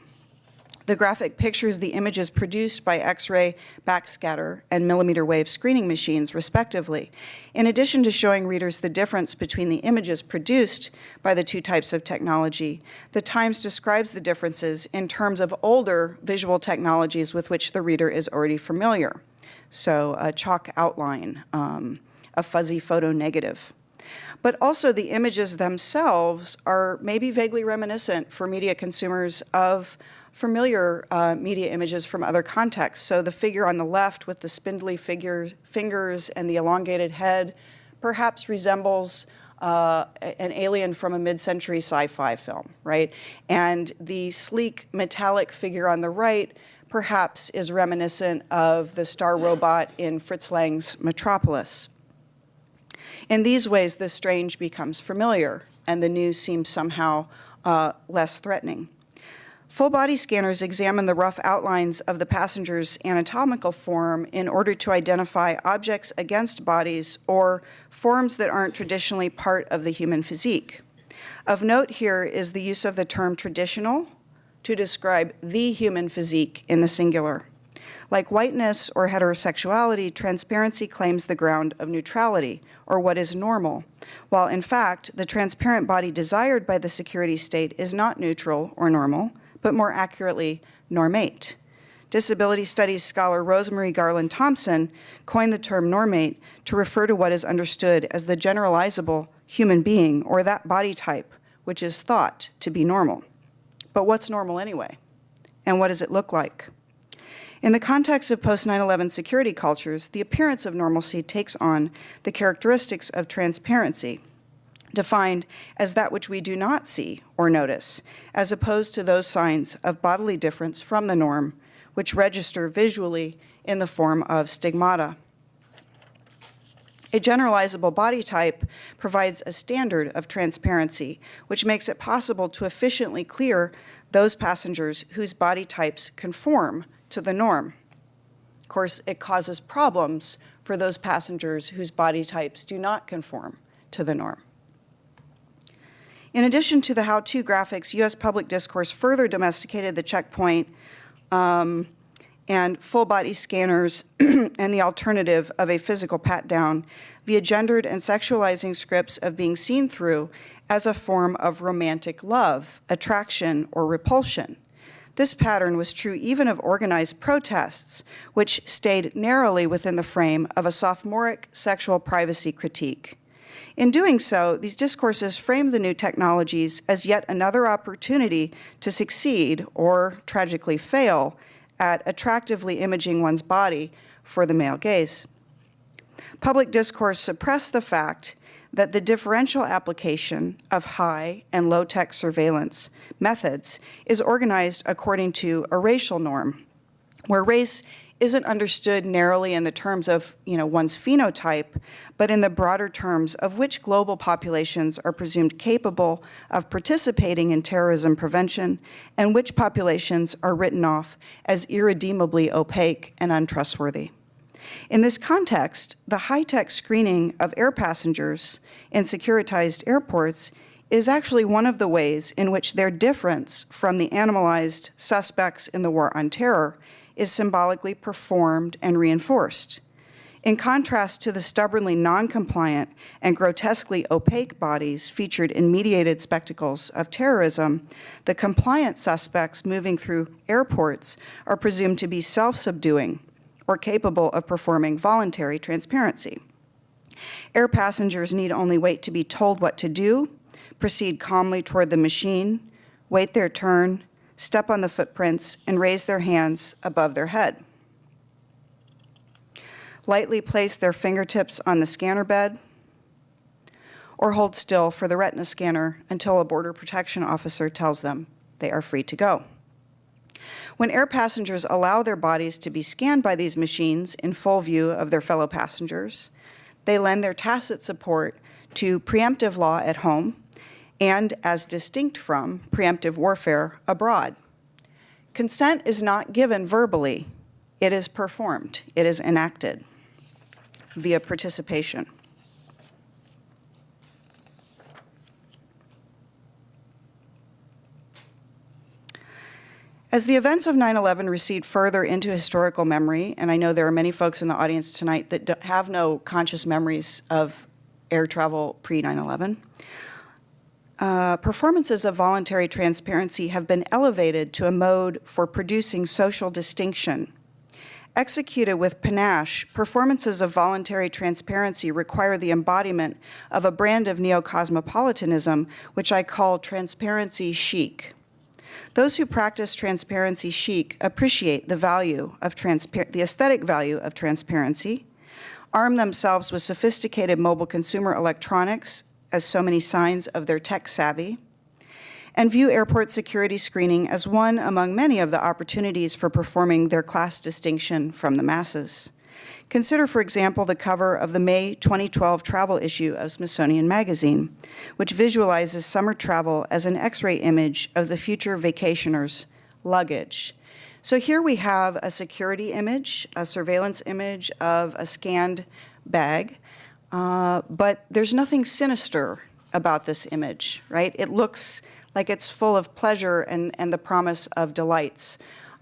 Speaker 2: The graphic pictures the images produced by X-ray backscatter and millimeter wave screening machines, respectively. In addition to showing readers the difference between the images produced by the two types of technology, the Times describes the differences in terms of older visual technologies with which the reader is already familiar. So a chalk outline, a fuzzy photo negative. But also the images themselves are maybe vaguely reminiscent for media consumers of familiar media images from other contexts. So the figure on the left with the spindly fingers and the elongated head perhaps resembles an alien from a mid-century sci-fi film, right? And the sleek metallic figure on the right perhaps is reminiscent of the star robot in Fritz Lang's Metropolis. In these ways, the strange becomes familiar, and the new seems somehow less threatening. Full-body scanners examine the rough outlines of the passenger's anatomical form in order to identify objects against bodies or forms that aren't traditionally part of the human physique. Of note here is the use of the term traditional to describe the human physique in the singular. Like whiteness or heterosexuality, transparency claims the ground of neutrality, or what is normal, while in fact, the transparent body desired by the security state is not neutral or normal, but more accurately, normate. Disability studies scholar Rosemary Garland Thompson coined the term normate to refer to what is understood as the generalizable human being, or that body type, which is thought to be normal. But what's normal anyway? And what does it look like? In the context of post-9/11 security cultures, the appearance of normalcy takes on the characteristics of transparency, defined as that which we do not see or notice, as opposed to those signs of bodily difference from the norm, which register visually in the form of stigmata. A generalizable body type provides a standard of transparency, which makes it possible to efficiently clear those passengers whose body types conform to the norm. Of course, it causes problems for those passengers whose body types do not conform to the norm. In addition to the how-to graphics, U.S. public discourse further domesticated the checkpoint and full-body scanners and the alternative of a physical pat-down via gendered and sexualizing scripts of being seen through as a form of romantic love, attraction, or repulsion. This pattern was true even of organized protests, which stayed narrowly within the frame of a sophomoric sexual privacy critique. In doing so, these discourses frame the new technologies as yet another opportunity to succeed, or tragically fail, at attractively imaging one's body for the male gaze. Public discourse suppressed the fact that the differential application of high and low-tech surveillance methods is organized according to a racial norm, where race isn't understood narrowly in the terms of one's phenotype, but in the broader terms of which global populations are presumed capable of participating in terrorism prevention and which populations are written off as irredeemably opaque and untrustworthy. In this context, the high-tech screening of air passengers in securitized airports is actually one of the ways in which their difference from the animalized suspects in the war on terror is symbolically performed and reinforced. In contrast to the stubbornly non-compliant and grotesquely opaque bodies featured in mediated spectacles of terrorism, the compliant suspects moving through airports are presumed to be self-subduing or capable of performing voluntary transparency. Air passengers need only wait to be told what to do, proceed calmly toward the machine, wait their turn, step on the footprints, and raise their hands above their head. Lightly place their fingertips on the scanner bed, or hold still for the retina scanner until a border protection officer tells them they are free to go. When air passengers allow their bodies to be scanned by these machines in full view of their fellow passengers, they lend their tacit support to preemptive law at home and as distinct from preemptive warfare abroad. Consent is not given verbally, it is performed, it is enacted via participation. As the events of 9/11 recede further into historical memory, and I know there are many folks in the audience tonight that have no conscious memories of air travel pre-9/11, performances of voluntary transparency have been elevated to a mode for producing social distinction. Executed with panache, performances of voluntary transparency require the embodiment of a brand of neo-cosmopolitanism, which I call transparency chic. Those who practice transparency chic appreciate the value of the aesthetic value of transparency, arm themselves with sophisticated mobile consumer electronics as so many signs of their tech savvy, and view airport security screening as one among many of the opportunities for performing their class distinction from the masses. Consider, for example, the cover of the May 2012 travel issue of Smithsonian Magazine, which visualizes summer travel as an X-ray image of the future vacationers luggage. So here we have a security image, a surveillance image of a scanned bag, but there's nothing sinister about this image, right? It looks like it's full of pleasure and the promise of delights.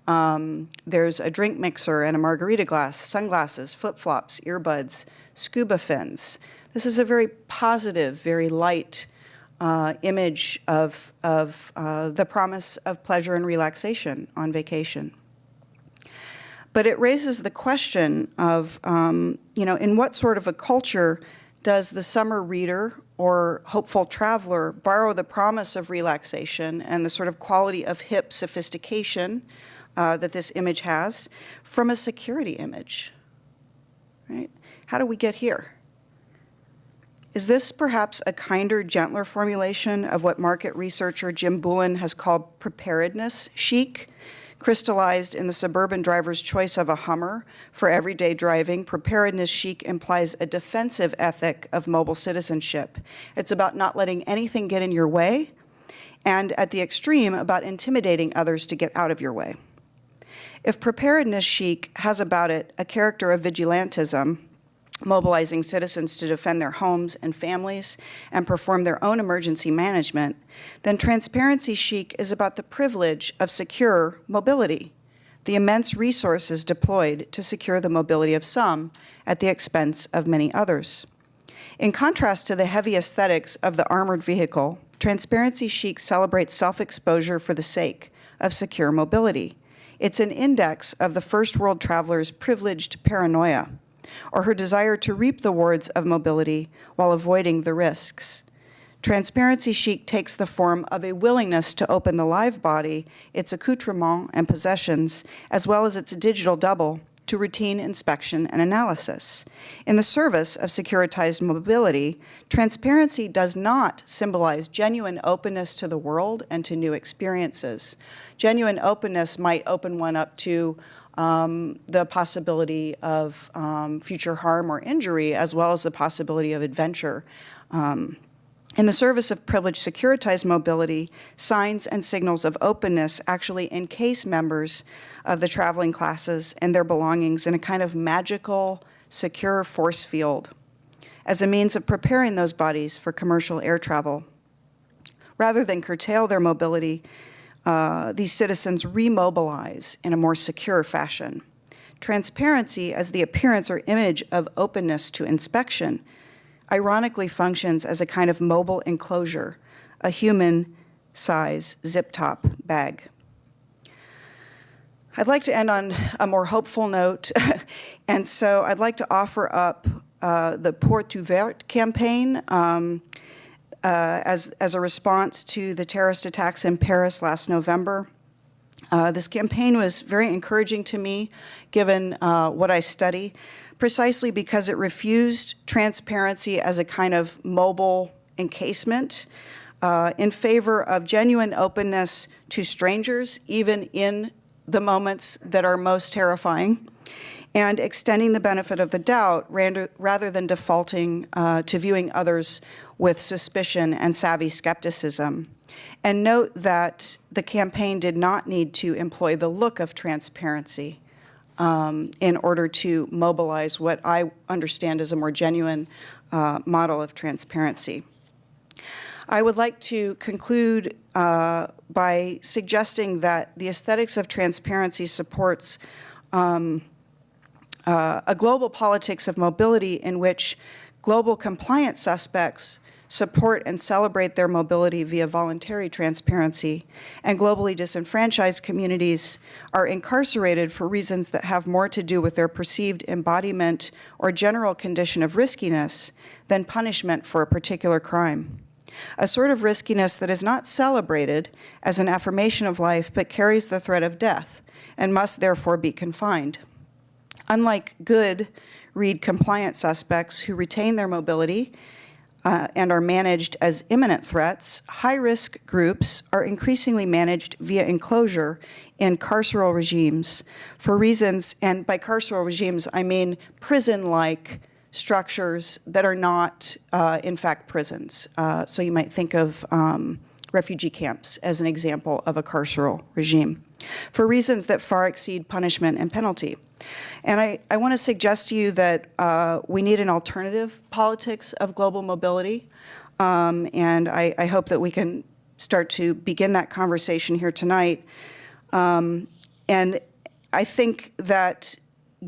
Speaker 2: There's a drink mixer and a margarita glass, sunglasses, flip-flops, earbuds, scuba fins. This is a very positive, very light image of the promise of pleasure and relaxation on vacation. But it raises the question of, in what sort of a culture does the summer reader or hopeful traveler borrow the promise of relaxation and the sort of quality of hip sophistication that this image has from a security image, right? How do we get here? Is this perhaps a kinder, gentler formulation of what market researcher Jim Boulin has called preparedness chic? Crystallized in the suburban driver's choice of a Hummer for everyday driving, preparedness chic implies a defensive ethic of mobile citizenship. It's about not letting anything get in your way, and at the extreme, about intimidating others to get out of your way. If preparedness chic has about it a character of vigilantism, mobilizing citizens to defend their homes and families and perform their own emergency management, then transparency chic is about the privilege of secure mobility, the immense resources deployed to secure the mobility of some at the expense of many others. In contrast to the heavy aesthetics of the armored vehicle, transparency chic celebrates self-exposure for the sake of secure mobility. It's an index of the first world traveler's privileged paranoia, or her desire to reap the rewards of mobility while avoiding the risks. Transparency chic takes the form of a willingness to open the live body, its accoutrements and possessions, as well as its digital double, to routine inspection and analysis. In the service of securitized mobility, transparency does not symbolize genuine openness to the world and to new experiences. Genuine openness might open one up to the possibility of future harm or injury, as well as the possibility of adventure. In the service of privileged securitized mobility, signs and signals of openness actually encase members of the traveling classes and their belongings in a kind of magical, secure force field as a means of preparing those bodies for commercial air travel. Rather than curtail their mobility, these citizens remobilize in a more secure fashion. Transparency as the appearance or image of openness to inspection ironically functions as a kind of mobile enclosure, a human-size zip-top bag. I'd like to end on a more hopeful note, and so I'd like to offer up the Porte Ouverte campaign as a response to the terrorist attacks in Paris last November. This campaign was very encouraging to me, given what I study, precisely because it refused transparency as a kind of mobile encasement in favor of genuine openness to strangers, even in the moments that are most terrifying, and extending the benefit of the doubt rather than defaulting to viewing others with suspicion and savvy skepticism. And note that the campaign did not need to employ the look of transparency in order to mobilize what I understand as a more genuine model of transparency. I would like to conclude by suggesting that the aesthetics of transparency supports a global politics of mobility in which global compliant suspects support and celebrate their mobility via voluntary transparency, and globally disenfranchised communities are incarcerated for reasons that have more to do with their perceived embodiment or general condition of riskiness than punishment for a particular crime. A sort of riskiness that is not celebrated as an affirmation of life, but carries the threat of death and must therefore be confined. Unlike good, read compliant suspects who retain their mobility and are managed as imminent threats, high-risk groups are increasingly managed via enclosure in carceral regimes for reasons, and by carceral regimes, I mean prison-like structures that are not, in fact, prisons. So you might think of refugee camps as an example of a carceral regime for reasons that far exceed punishment and penalty. And I want to suggest to you that we need an alternative politics of global mobility, and I hope that we can start to begin that conversation here tonight. And I think that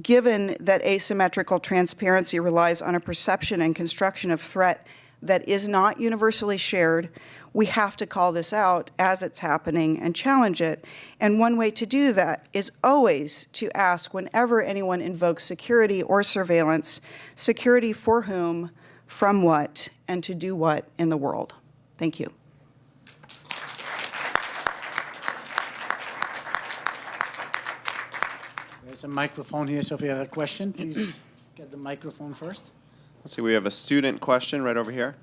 Speaker 2: given that asymmetrical transparency relies on a perception and construction of threat that is not universally shared, we have to call this out as it's happening and challenge it. And one way to do that is always to ask, whenever anyone invokes security or surveillance, security for whom, from what, and to do what in the world. Thank you.
Speaker 1: There's a microphone here, so if you have a question, please get the microphone first.
Speaker 3: Let's see, we have a student question right over here.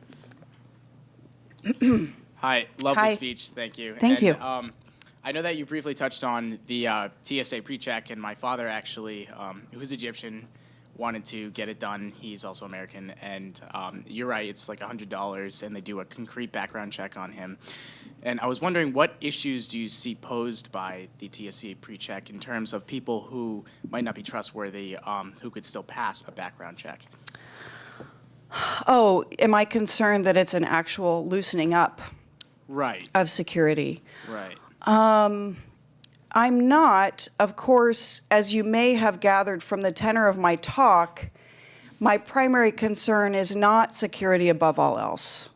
Speaker 4: Hi, lovely
Speaker 2: Hi.
Speaker 4: speech, thank you.
Speaker 2: Thank you.
Speaker 4: I know that you briefly touched on the TSA pre-check, and my father actually, who's Egyptian, wanted to get it done. He's also American, and you're right, it's like $100, and they do a concrete background check on him. And I was wondering, what issues do you see posed by the TSA pre-check in terms of people who might not be trustworthy, who could still pass a background check?
Speaker 2: Oh, am I concerned that it's an actual loosening up
Speaker 4: Right,
Speaker 2: of security?
Speaker 4: right.
Speaker 2: I'm not. Of course, as you may have gathered from the tenor of my talk, my primary concern is not security above all else.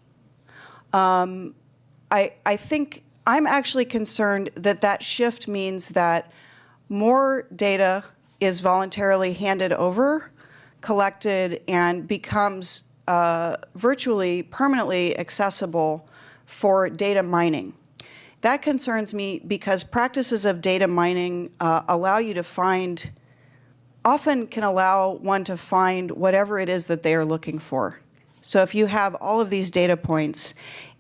Speaker 2: I think I'm actually concerned that that shift means that more data is voluntarily handed over, collected, and becomes virtually permanently accessible for data mining. That concerns me because practices of data mining allow you to find, often can allow one to find whatever it is that they are looking for. So if you have all of these data points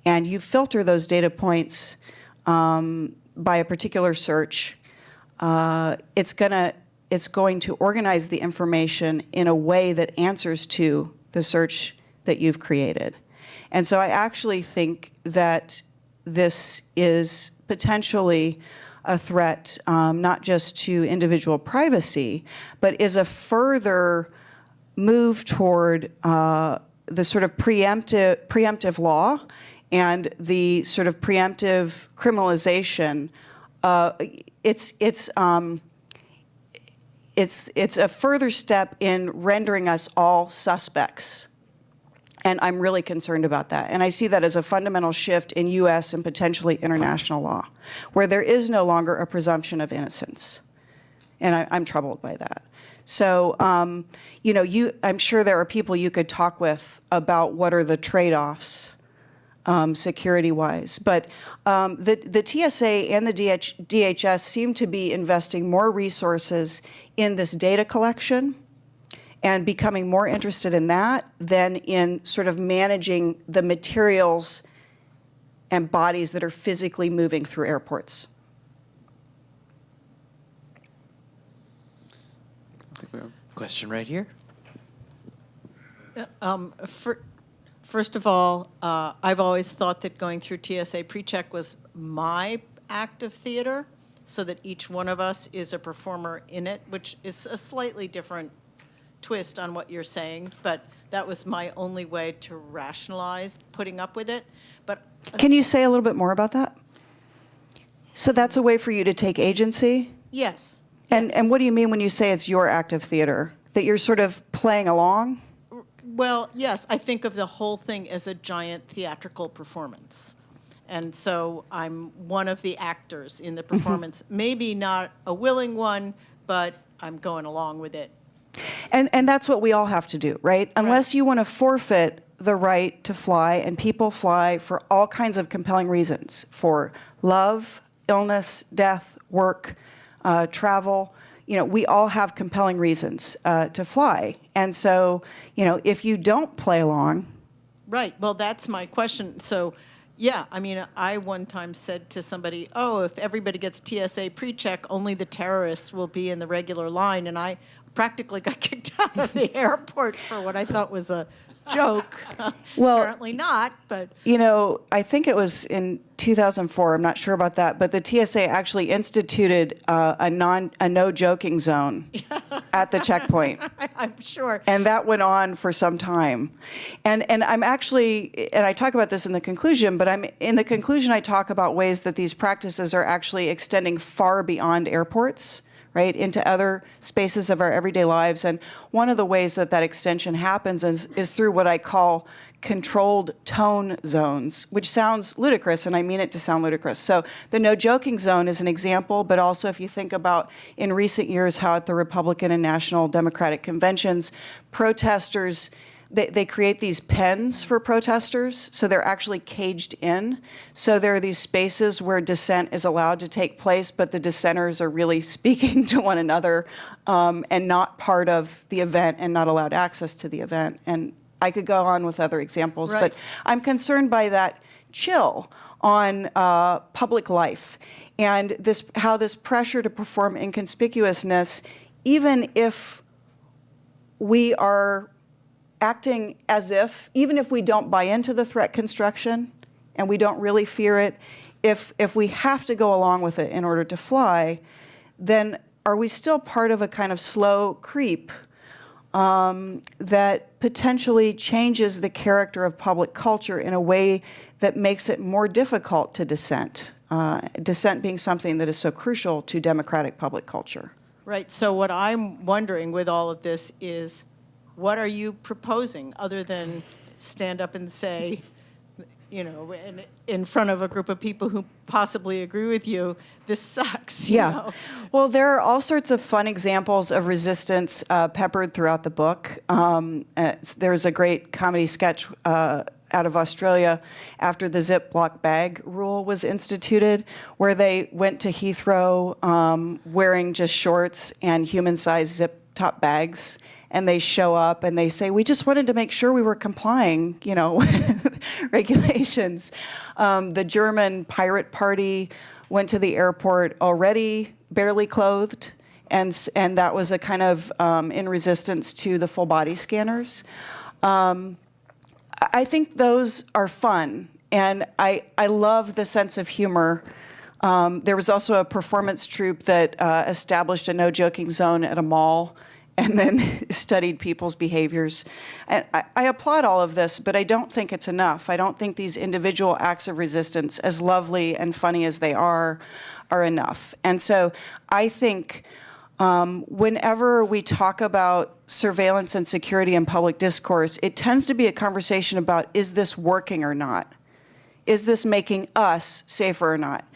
Speaker 2: and you filter those data points by a particular search, it's going to organize the information in a way that answers to the search that you've created. And so I actually think that this is potentially a threat not just to individual privacy, but is a further move toward the sort of preemptive law and the sort of preemptive criminalization. It's a further step in rendering us all suspects. And I'm really concerned about that. And I see that as a fundamental shift in U.S. and potentially international law, where there is no longer a presumption of innocence. And I'm troubled by that. So, I'm sure there are people you could talk with about what are the trade-offs security-wise. But the TSA and the DHS seem to be investing more resources in this data collection and becoming more interested in that than in sort of managing the materials and bodies that are physically moving through airports.
Speaker 5: Question right here.
Speaker 6: First of all, I've always thought that going through TSA PreCheck was my act of theater, so that each one of us is a performer in it, which is a slightly different twist on what you're saying, but that was my only way to rationalize putting up with it. But
Speaker 2: Can you say a little bit more about that? So that's a way for you to take agency?
Speaker 6: yes.
Speaker 2: And what do you mean when you say it's your act of theater? That you're sort of playing along?
Speaker 6: Well, yes, I think of the whole thing as a giant theatrical performance. And so I'm one of the actors in the performance. Maybe not a willing one, but I'm going along with it.
Speaker 2: And that's what we all have to do, right? Unless you want to forfeit the right to fly, and people fly for all kinds of compelling reasons, for love, illness, death, work, travel. We all have compelling reasons to fly. And so, if you don't play along.
Speaker 6: Right. Well, that's my question. So, yeah, I mean, I one time said to somebody, oh, if everybody gets TSA pre-check, only the terrorists will be in the regular line. And I practically got kicked out of the airport for what I thought was a joke.
Speaker 2: Well,
Speaker 6: Apparently not, but
Speaker 2: You know, I think it was in 2004, I'm not sure about that, but the TSA actually instituted a no joking zone at the checkpoint.
Speaker 6: I'm sure.
Speaker 2: And that went on for some time. And I'm actually, and I talk about this in the conclusion, but in the conclusion I talk about ways that these practices are actually extending far beyond airports, right, into other spaces of our everyday lives. And one of the ways that that extension happens is through what I call controlled tone zones, which sounds ludicrous, and I mean it to sound ludicrous. So the no joking zone is an example, but also if you think about in recent years how at the Republican and National Democratic conventions, protesters, they create these pens for protesters, so they're actually caged in. So there are these spaces where dissent is allowed to take place, but the dissenters are really speaking to one another and not part of the event and not allowed access to the event. And I could go on with other examples,
Speaker 6: Right.
Speaker 2: but I'm concerned by that chill on public life and how this pressure to perform inconspicuousness, even if we are acting as if, even if we don't buy into the threat construction and we don't really fear it, if we have to go along with it in order to fly, then are we still part of a kind of slow creep that potentially changes the character of public culture in a way that makes it more difficult to dissent, dissent being something that is so crucial to democratic public culture?
Speaker 6: Right. So what I'm wondering with all of this is, what are you proposing other than stand up and say, you know, in front of a group of people who possibly agree with you, this sucks, you know?
Speaker 2: Well, there are all sorts of fun examples of resistance peppered throughout the book. There's a great comedy sketch out of Australia after the Ziploc bag rule was instituted, where they went to Heathrow wearing just shorts and human-sized zip-top bags, and they show up and they say, we just wanted to make sure we were complying, you know, with regulations. The German pirate party went to the airport already barely clothed, and that was a kind of in resistance to the full body scanners. I think those are fun, and I love the sense of humor. There was also a performance troupe that established a no joking zone at a mall and then studied people's behaviors. And I applaud all of this, but I don't think it's enough. I don't think these individual acts of resistance, as lovely and funny as they are enough. And so I think whenever we talk about surveillance and security in public discourse, it tends to be a conversation about, is this working or not? Is this making us safer or not?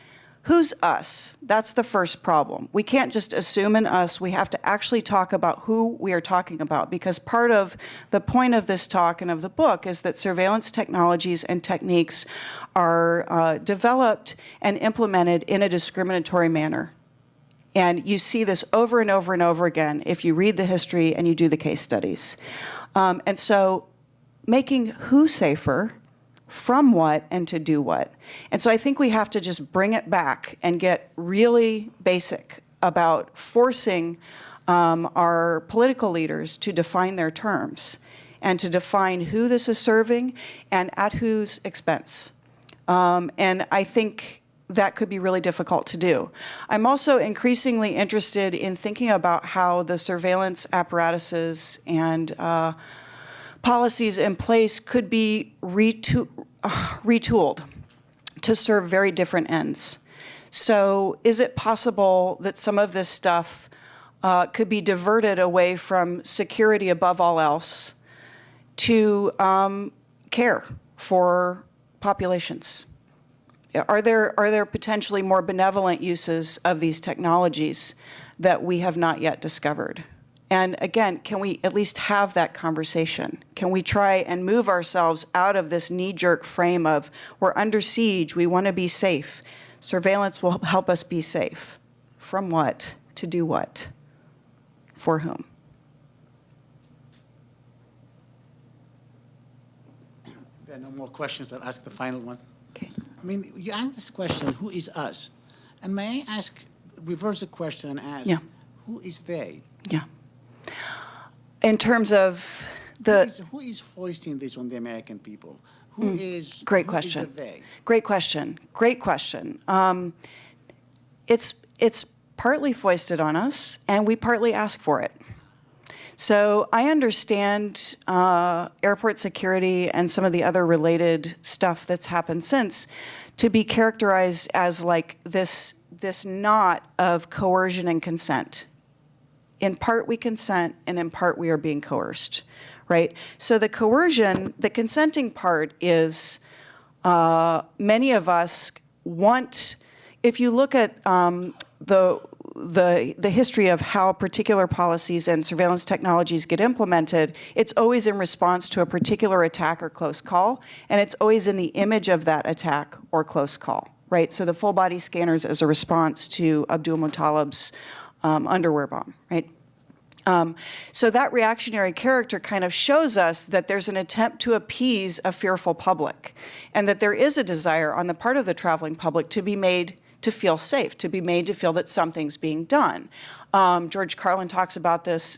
Speaker 2: Who's us? That's the first problem. We can't just assume an us. We have to actually talk about who we are talking about, because part of the point of this talk and of the book is that surveillance technologies and techniques are developed and implemented in a discriminatory manner. And you see this over and over and over again if you read the history and you do the case studies. And so making who safer, from what, and to do what. And so I think we have to just bring it back and get really basic about forcing our political leaders to define their terms and to define who this is serving and at whose expense. And I think that could be really difficult to do. I'm also increasingly interested in thinking about how the surveillance apparatuses and policies in place could be retooled to serve very different ends. So is it possible that some of this stuff could be diverted away from security above all else to care for populations? Are there potentially more benevolent uses of these technologies that we have not yet discovered? And again, can we at least have that conversation? Can we try and move ourselves out of this knee-jerk frame of, we're under siege, we want to be safe. Surveillance will help us be safe. From what? To do what? For whom?
Speaker 1: There are no more questions. I'll ask the final one.
Speaker 2: Okay.
Speaker 1: I mean, you asked this question, who is us? And may I reverse the question and ask,
Speaker 2: Yeah.
Speaker 1: who is they?
Speaker 2: Yeah. In terms of
Speaker 1: Who is foisting this on the American people? Who is
Speaker 2: Great
Speaker 1: who
Speaker 2: question.
Speaker 1: Is a they?
Speaker 2: Great question. Great question. It's partly foisted on us, and we partly ask for it. So I understand airport security and some of the other related stuff that's happened since to be characterized as like this knot of coercion and consent. In part we consent, and in part we are being coerced, right? So the coercion, the consenting part is many of us want, if you look at the history of how particular policies and surveillance technologies get implemented, it's always in response to a particular attack or close call, and it's always in the image of that attack or close call, right? So the full body scanners as a response to Abdul Muttalib's underwear bomb, right? So that reactionary character kind of shows us that there's an attempt to appease a fearful public, and that there is a desire on the part of the traveling public to be made to feel safe, to be made to feel that something's being done. George Carlin talks about this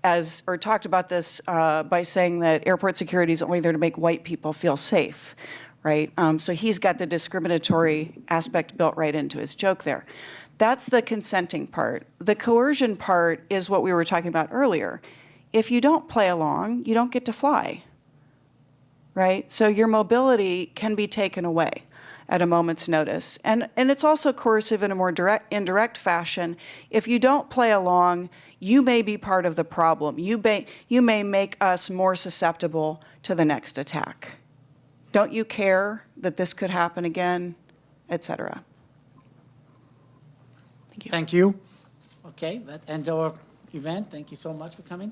Speaker 2: by saying that airport security is only there to make white people feel safe, right? So he's got the discriminatory aspect built right into his joke there. That's the consenting part. The coercion part is what we were talking about earlier. If you don't play along, you don't get to fly, right? So your mobility can be taken away at a moment's notice. And it's also coercive in a more indirect fashion. If you don't play along, you may be part of the problem. You may make us more susceptible to the next attack. Don't you care that this could happen again, et cetera? Thank you.
Speaker 1: Thank you. Okay, that ends our event. Thank you so much for coming.